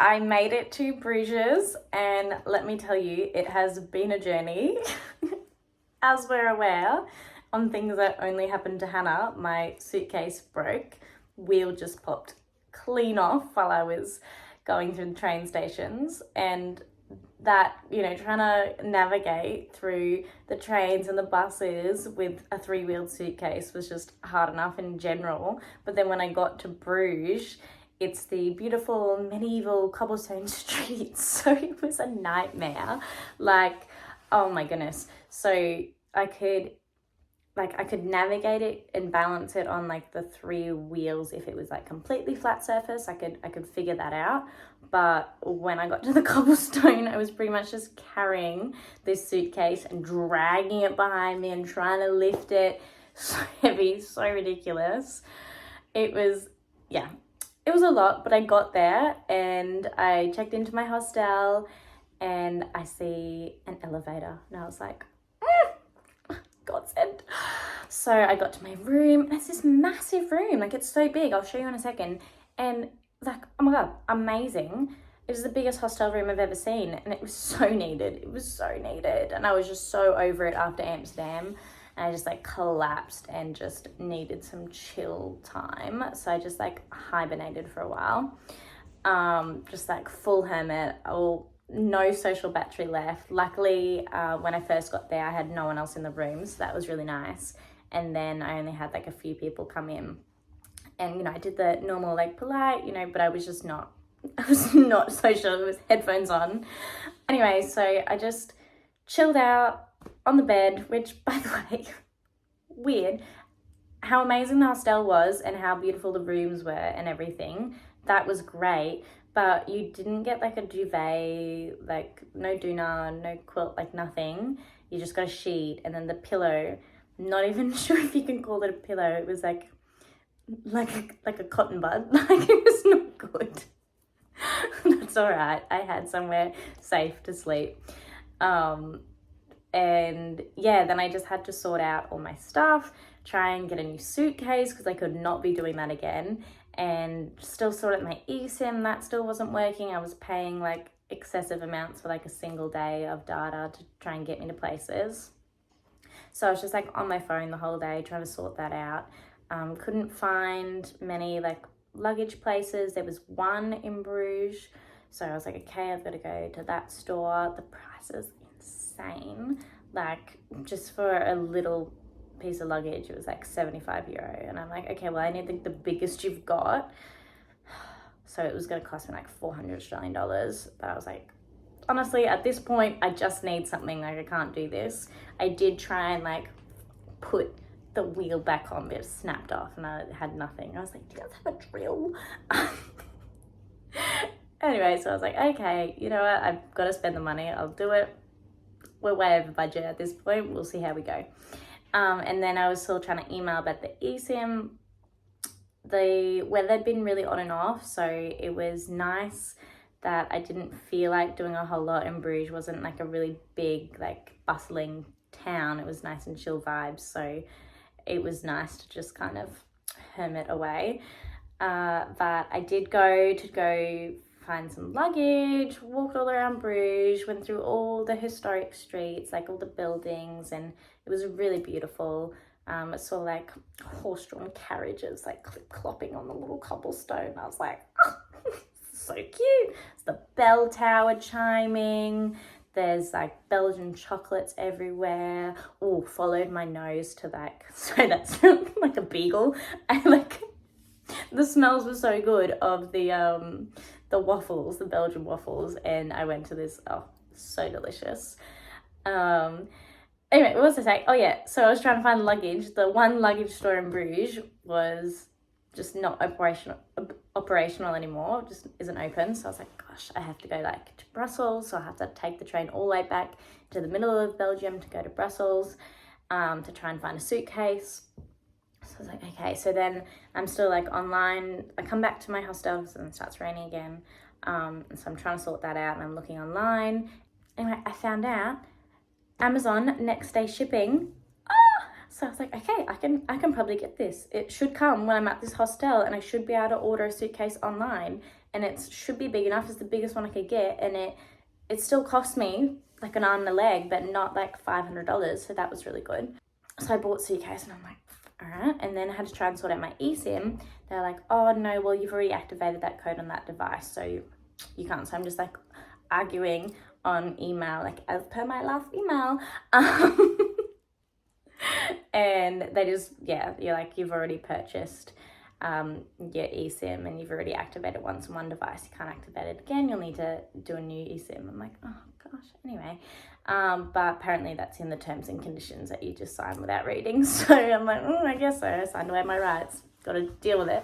I made it to Bruges, and let me tell you, it has been a journey. As we're aware, on things that only happened to Hannah, my suitcase broke. Wheel just popped clean off while I was going through the train stations, and that, trying to navigate through the trains and the buses with a three-wheeled suitcase was just hard enough in general. But then when I got to Bruges, it's the beautiful medieval cobblestone streets, so it was a nightmare. Like, oh my goodness. So I could navigate it and balance it on like the three wheels. If it was like completely flat surface, I could figure that out. But when I got to the cobblestone, I was pretty much just carrying this suitcase and dragging it behind me and trying to lift it. So heavy, so ridiculous. It was a lot, but I got there and I checked into my hostel and I see an elevator and I was like, godsend. So I got to my room and it's this massive room, like it's so big. I'll show you in a second. And like, oh my God, amazing. It was the biggest hostel room I've ever seen and it was so needed. It was so needed. And I was just so over it after Amsterdam. And I just like collapsed and just needed some chill time. So I just like hibernated for a while. Just like full hermit, no social battery left. Luckily, when I first got there, I had no one else in the room, so that was really nice. And then I only had like a few people come in. And, I did the normal like polite, but I was not social. It was headphones on. Anyway, so I just chilled out on the bed, which, by the way, weird, how amazing the hostel was and how beautiful the rooms were and everything. That was great, but you didn't get like a duvet, like no doona, no quilt, like nothing. You just got a sheet and then the pillow, not even sure if you can call it a pillow. It was like a cotton bud. Like it was not good. That's all right. I had somewhere safe to sleep. And yeah, then I just had to sort out all my stuff, try and get a new suitcase because I could not be doing that again, and still sort out my eSIM. That still wasn't working. I was paying like excessive amounts for like a single day of data to try and get me to places. So I was just like on my phone the whole day trying to sort that out. Couldn't find many like luggage places. There was one in Bruges. So I was like, okay, I've got to go to that store. The prices insane. Like just for a little piece of luggage, it was like €75. And I'm like, okay, well, I need the biggest you've got. So it was going to cost me like 400 Australian dollars. But I was like, honestly, at this point, I just need something. Like, I can't do this. I did try and like put the wheel back on, but it snapped off and I had nothing. I was like, do you guys have a drill? Anyway, so I was like, okay, you know what? I've got to spend the money. I'll do it. We're way over budget at this point. We'll see how we go. And then I was still trying to email about the eSIM. The weather had been really on and off, so it was nice that I didn't feel like doing a whole lot in Bruges. It wasn't like a really big, like bustling town. It was nice and chill vibes, so it was nice to just kind of hermit away. But I did go find some luggage, walked all around Bruges, went through all the historic streets, like all the buildings, and it was really beautiful. I saw like horse-drawn carriages like clip-clopping on the little cobblestone. I was like, oh, so cute. It's the bell tower chiming. There's like Belgian chocolates everywhere. Oh, followed my nose to like, so that's like a beagle. I like, the smells were so good of the waffles, the Belgian waffles, and I went to this, oh, so delicious. Anyway, what was I saying? Oh yeah, so I was trying to find luggage. The one luggage store in Bruges was just not operational anymore, just isn't open. So I was like, gosh, I have to go like to Brussels, so I have to take the train all the way back to the middle of Belgium to go to Brussels, to try and find a suitcase. So I was like, okay, so then I'm still like online. I come back to my hostel and it starts raining again. And so I'm trying to sort that out and I'm looking online. Anyway, I found out Amazon next day shipping. So I was like, okay, I can probably get this. It should come when I'm at this hostel and I should be able to order a suitcase online and it should be big enough. It's the biggest one I could get, and it still cost me like an arm and a leg, but not like $500, so that was really good. So I bought a suitcase, and I'm like, all right. And then I had to try and sort out my eSIM. They're like, oh no, well, you've already activated that code on that device, so you can't. So I'm just like arguing on email, like as per my last email. And they just, yeah, you're like, you've already purchased your eSIM and you've already activated once on one device. You can't activate it again. You'll need to do a new eSIM. I'm like, oh gosh, anyway. But apparently that's in the terms and conditions that you just sign without reading. So I'm like, I guess so. I signed away my rights. Got to deal with it.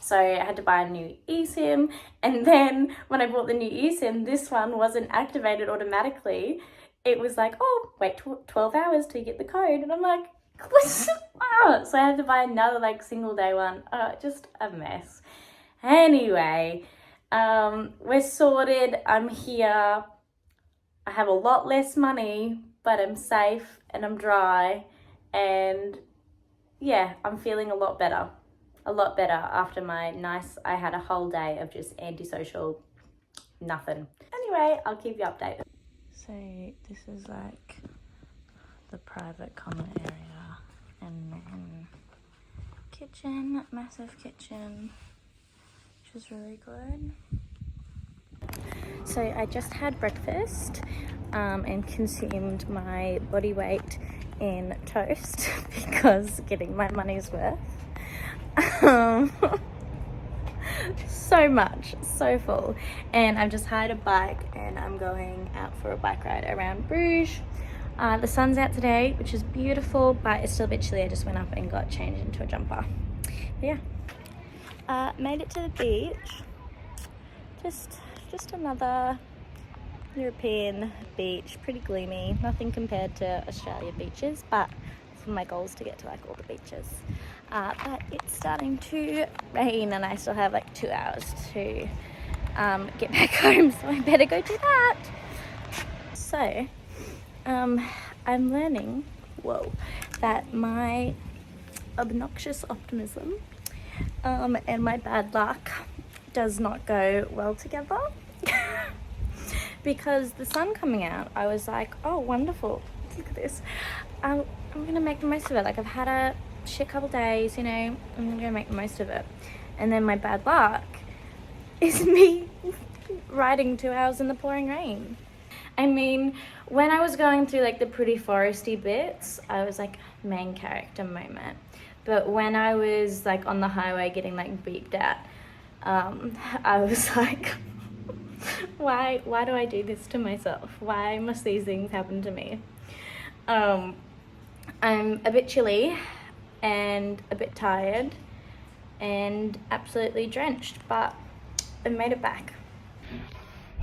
So I had to buy a new eSIM. And then when I bought the new eSIM, this one wasn't activated automatically. It was like, oh, wait 12 hours till you get the code. And I'm like, so I had to buy another like single day one. Just a mess. Anyway, we're sorted. I'm here. I have a lot less money, but I'm safe and I'm dry. And yeah, I'm feeling a lot better after I had a whole day of just antisocial nothing. Anyway, I'll keep you updated. So this is like the private common area, and then kitchen, massive kitchen, which is really good. So I just had breakfast and consumed my body weight in toast because getting my money's worth. So much, so full. And I've just hired a bike and I'm going out for a bike ride around Bruges. The sun's out today, which is beautiful, but it's still a bit chilly. I just went up and got changed into a jumper. But yeah, made it to the beach. Just another European beach, pretty gloomy, nothing compared to Australia beaches, but for my goals to get to like all the beaches. But it's starting to rain and I still have like 2 hours to get back home, so I better go do that. So I'm learning, that my obnoxious optimism and my bad luck does not go well together. Because the sun coming out, I was like, oh, wonderful, look at this. I'm gonna make the most of it. Like, I've had a shit couple days, you know, I'm gonna make the most of it. And then my bad luck is me riding 2 hours in the pouring rain. I mean, when I was going through like the pretty foresty bits, I was like, main character moment. But when I was like on the highway getting like beeped at, I was like, why do I do this to myself? Why must these things happen to me? I'm a bit chilly and a bit tired and absolutely drenched, but I made it back.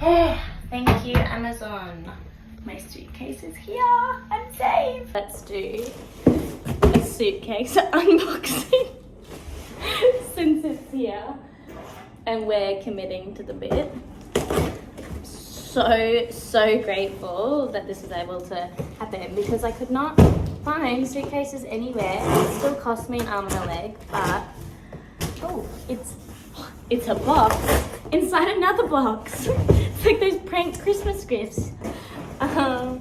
Thank you, Amazon. My suitcase is here. I'm safe. Let's do a suitcase unboxing since it's here and we're committing to the bit. So grateful that this was able to happen because I could not find suitcases anywhere. It still cost me an arm and a leg, but oh, it's a box inside another box. It's like those prank Christmas gifts. Okay.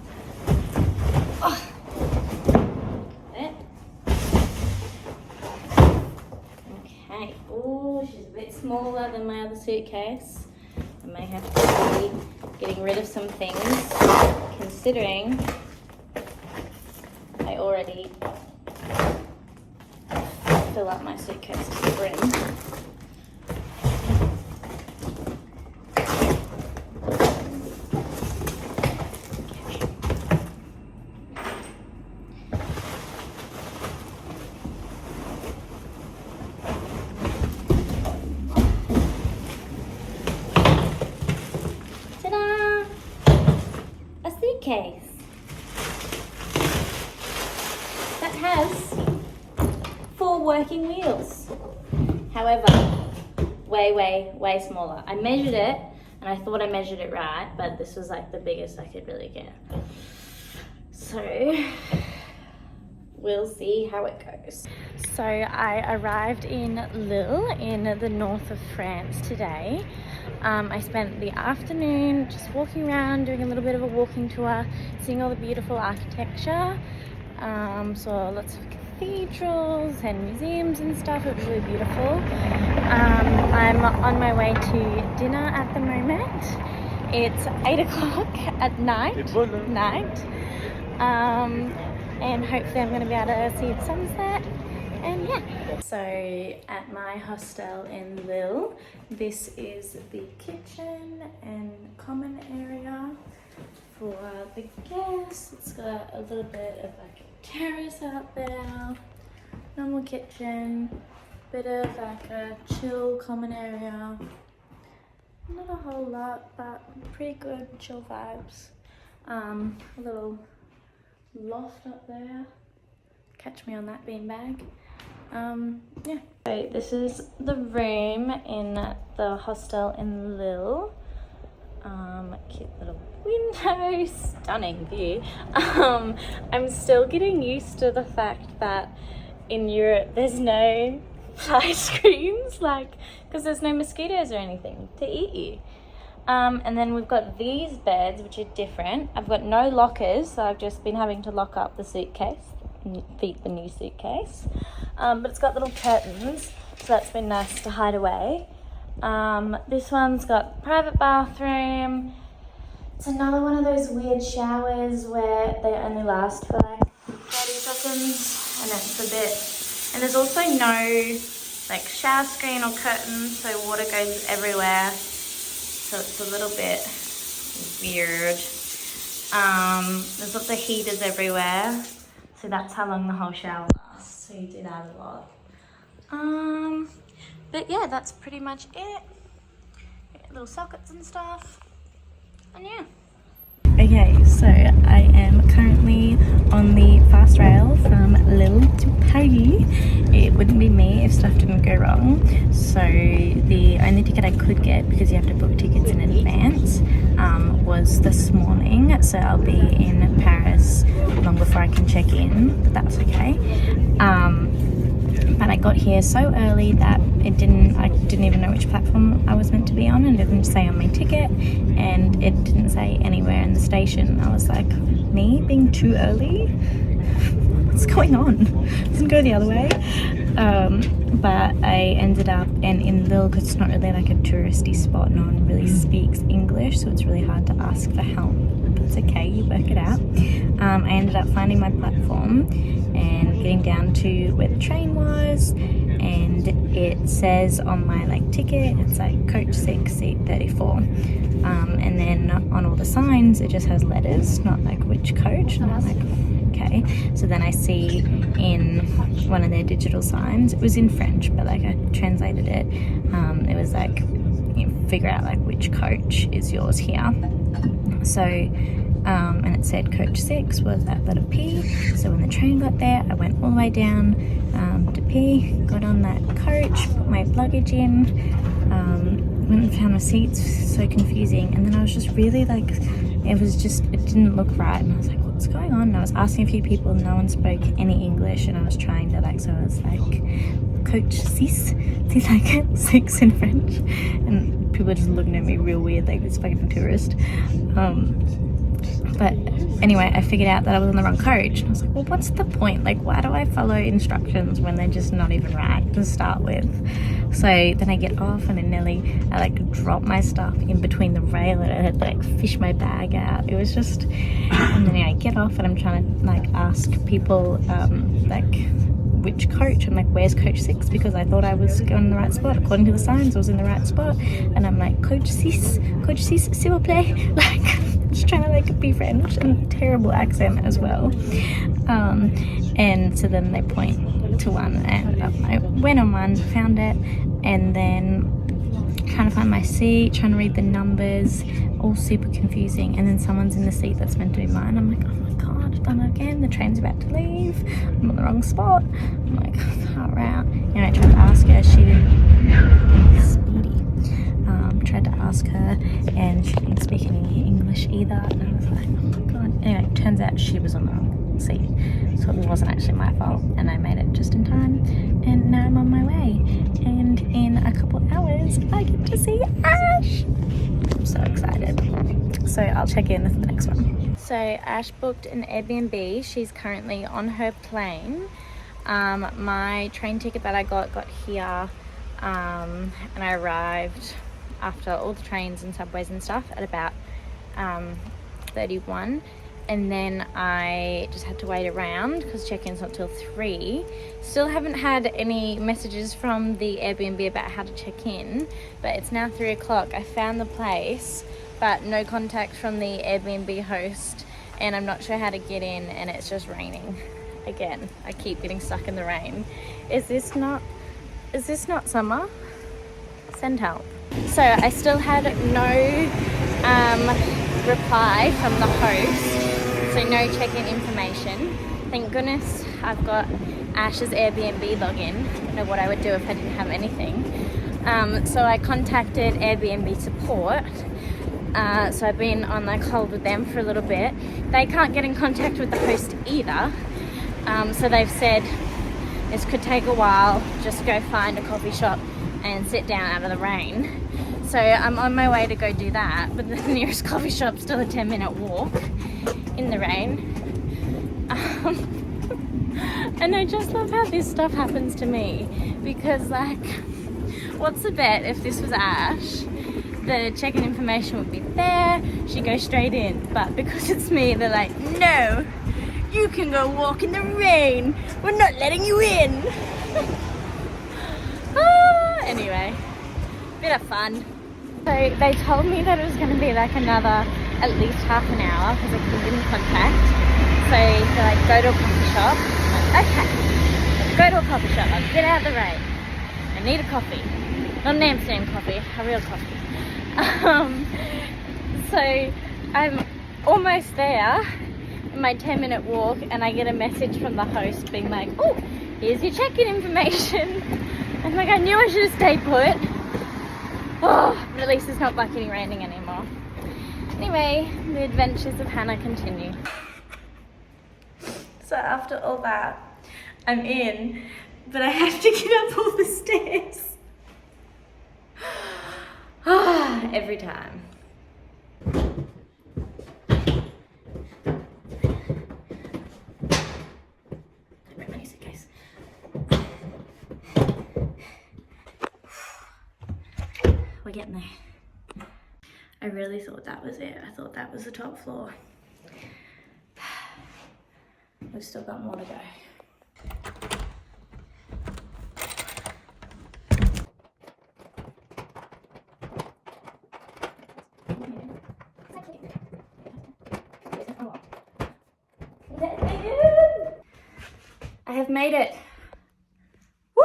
Oh, she's a bit smaller than my other suitcase. I may have to be getting rid of some things, considering I already fill up my suitcase to the brim. Case that has 4 working wheels. However, way smaller. I measured it and I thought I measured it right, but this was like the biggest I could really get. So we'll see how it goes. So I arrived in Lille in the north of France today. I spent the afternoon just walking around, doing a little bit of a walking tour, seeing all the beautiful architecture. Saw lots of cathedrals and museums and stuff. It was really beautiful. I'm on my way to dinner at the moment. It's 8 o'clock at night. And hopefully I'm going to be able to see the sunset. And yeah. So at my hostel in Lille, this is the kitchen and common area for the guests. It's got a little bit of like a terrace out there, normal kitchen, bit of like a chill common area. Not a whole lot, but pretty good chill vibes. A little loft up there. Catch me on that beanbag. Yeah. So this is the room in the hostel in Lille. Cute little window, stunning view. I'm still getting used to the fact that in Europe there's no fly screens, like, because there's no mosquitoes or anything to eat you. And then we've got these beds, which are different. I've got no lockers, so I've just been having to lock up the suitcase, the new suitcase. But it's got little curtains, so that's been nice to hide away. This one's got private bathroom. It's another one of those weird showers where they only last for like 30 seconds, and it's a bit, and there's also no like shower screen or curtains, so water goes everywhere, so it's a little bit weird. There's lots of heaters everywhere, so that's how long the whole shower lasts, so you do that a lot. But yeah, that's pretty much it. Little sockets and stuff, and yeah. Okay, so I am currently on the fast rail from Lille to Paris. It wouldn't be me if stuff didn't go wrong. So the only ticket I could get, because you have to book tickets in advance, was this morning. So I'll be in Paris long before I can check in, but that's okay. But I got here so early that I didn't even know which platform I was meant to be on, and it didn't say on my ticket, and it didn't say anywhere in the station. I was like, me being too early? What's going on? Doesn't go the other way. But I ended up in Lille, because it's not really like a touristy spot. No one really speaks English, so it's really hard to ask for help. But it's okay, you work it out. I ended up finding my platform and getting down to where the train was, and it says on my like ticket, it's like coach 6 seat 34, and then on all the signs it just has letters, not like which coach, and I'm like, okay. So then I see in one of their digital signs, it was in French, but like I translated it, it was like, you know, figure out like which coach is yours here. So and it said coach 6 was at letter P. So when the train got there, I went all the way down to P, got on that coach, put my luggage in, went and found my seats. So confusing. And then I was just really like, it didn't look right, and I was like, what's going on? And I was asking a few people, no one spoke any English, and I was trying to like, so I was like, coach 6, it's like 6 in French, and people were just looking at me real weird, like this fucking tourist. But anyway, I figured out that I was on the wrong coach, and I was like, well, what's the point? Like, why do I follow instructions when they're just not even right to start with? So then I get off, and I like drop my stuff in between the rail, and I had to like fish my bag out. It was just, and then I get off, and I'm trying to like ask people like which coach. I'm like, where's coach 6? Because I thought I was going in the right spot. According to the signs, I was in the right spot, and I'm like, coach 6, s'il vous plaît, like just trying to like be French, and terrible accent as well. And so then they point to one, and I went on one, found it, and then trying to find my seat, trying to read the numbers, all super confusing. And then someone's in the seat that's meant to be mine. I'm like, oh my god, I've done it again. The train's about to leave. I'm on the wrong spot. I'm like, far out. And I tried to ask her, she didn't. Speedy. Tried to ask her, and she didn't speak any English either. And I was like, oh my god. Anyway, turns out she was on the wrong seat, so it wasn't actually my fault, and I made it just in time. and now I'm on my way. And in a couple hours, I get to see Ash. I'm so excited. So I'll check in for the next one. So Ash booked an Airbnb. She's currently on her plane. My train ticket that I got here, and I arrived after all the trains and subways and stuff at about 31, and then I just had to wait around because check-in's not till 3. Still haven't had any messages from the Airbnb about how to check in, but it's now 3 o'clock. I found the place, but no contact from the Airbnb host, and I'm not sure how to get in, and it's just raining again. I keep getting stuck in the rain. Is this not summer? Send help. So I still had no reply from the host, so no check-in information. Thank goodness I've got Ash's Airbnb login. I don't know what I would do if I didn't have anything. So I contacted Airbnb support. So I've been on hold with them for a little bit. They can't get in contact with the host either. So they've said this could take a while, just go find a coffee shop and sit down out of the rain. So I'm on my way to go do that, but the nearest coffee shop's still a 10-minute walk in the rain. And I just love how this stuff happens to me, because what's the bet if this was Ash? The check-in information would be there, she'd go straight in, but because it's me, they're like, no, you can go walk in the rain, we're not letting you in. Anyway, bit of fun. So they told me that it was going to be another at least half an hour because I couldn't get in contact. So they're like, go to a coffee shop. I'm like, okay, let's go to a coffee shop. I'll get out of the rain. I need a coffee. Not an Amsterdam coffee, a real coffee. So I'm almost there in my 10-minute walk, and I get a message from the host being like, oh, here's your check-in information. I'm like, I knew I should have stayed put. Oh, but at least it's not bucketing raining anymore. Anyway, the adventures of Hannah continue. So after all that, I'm in, but I have to get up all the stairs. Every time. My suitcase. We're getting there. I really thought that was it. I thought that was the top floor. We've still got more to go. I have made it. Woo!